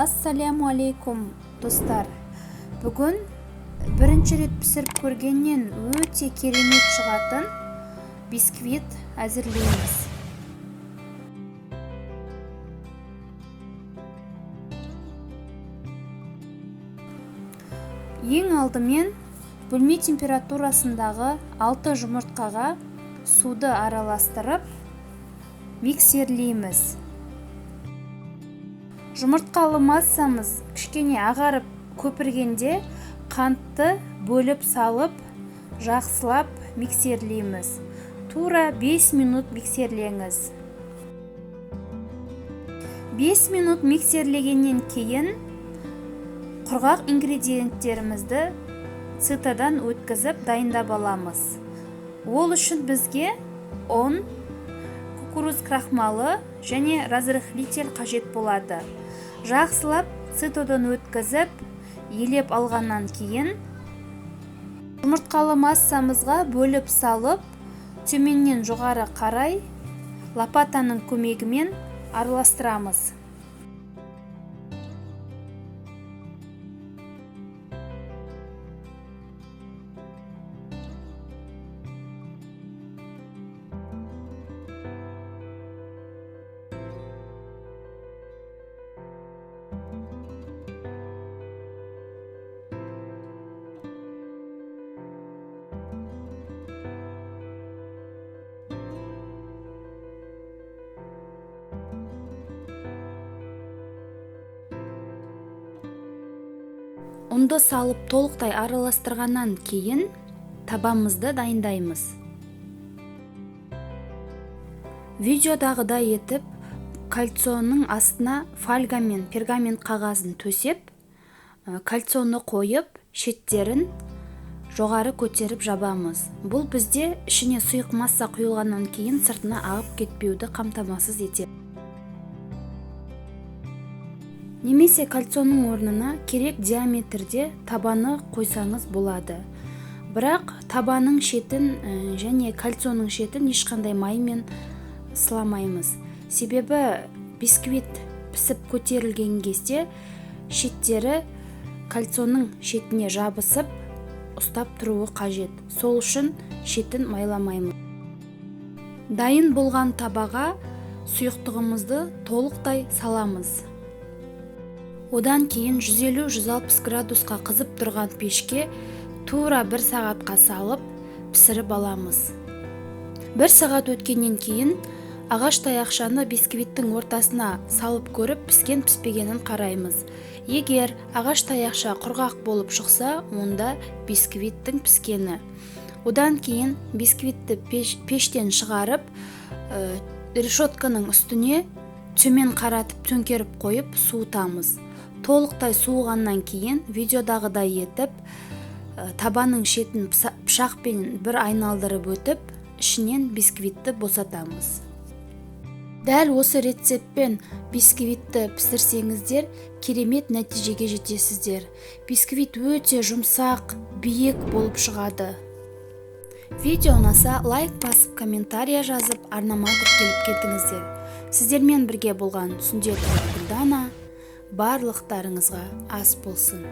Ассаляму алейкум достар. Бүгін бірінші рет пісіріп көргеннен өте керемет шығатын бисквит әзірлейміз. Ең алдымен бөлме температурасындағы 6 жұмыртқаға суды араластырып миксерлейміз. Жұмыртқалы массамыз кішкене ағарып көпіргенде қантты бөліп салып, жақсылап миксерлейміз. Тура 5 минут миксерлеңіз. 5 минут миксерлегеннен кейін құрғақ ингредиенттерімізді сытадан өткізіп дайындап аламыз. Ол үшін бізге ұн, кукуруз крахмалы және разрыхлитель қажет болады. Жақсылап сытадан өткізіп, елеп алғаннан кейін жұмыртқалы массамызға бөліп салып, төменнен жоғары қарай лопатаның көмегімен араластырамыз. Ұнды салып толықтай араластырғаннан кейін табамызды дайындаймыз. Видеодағыдай етіп, кольцоның астына фольга мен пергамент қағазын төсеп, кольцоны қойып, шеттерін жоғары көтеріп жабамыз. Бұл бізде ішіне сұйық масса құйылғаннан кейін сыртына ағып кетпеуді қамтамасыз етеді. Немесе кольцоның орнына керек диаметрде табаны қойсаңыз болады. Бірақ табаның шетін және кольцоның шетін ешқандай маймен сыламаймыз. Себебі бисквит пісіп көтерілген кезде шеттері кольцоның шетіне жабысып, ұстап тұруы қажет. Сол үшін шетін майламаймыз. Дайын болған табаға сұйықтығымызды толықтай саламыз. Одан кейін 150-160 градусқа қызып тұрған пешке тура 1 сағатқа салып пісіріп аламыз. 1 сағат өткеннен кейін ағаш таяқшаны бисквиттің ортасына салып көріп піскен-піспегенін қараймыз. Егер ағаш таяқша құрғақ болып шықса, онда бисквиттің піскені. Одан кейін бисквитті пештен шығарып, решетканың үстіне төмен қаратып төңкеріп қойып суытамыз. Толықтай суығаннан кейін видеодағыдай етіп, табаның шетін пышақпен бір айналдырып өтіп, ішінен бисквитті босатамыз. Дәл осы рецептпен бисквитті пісірсеңіздер, керемет нәтижеге жетесіздер. Бисквит өте жұмсақ, биік болып шығады. Видео ұнаса лайк басып, комментария жазып, арнама тіркеліп кетіңіздер. Сіздермен бірге болған Сүндет Гүлдана. Барлықтарыңызға ас болсын.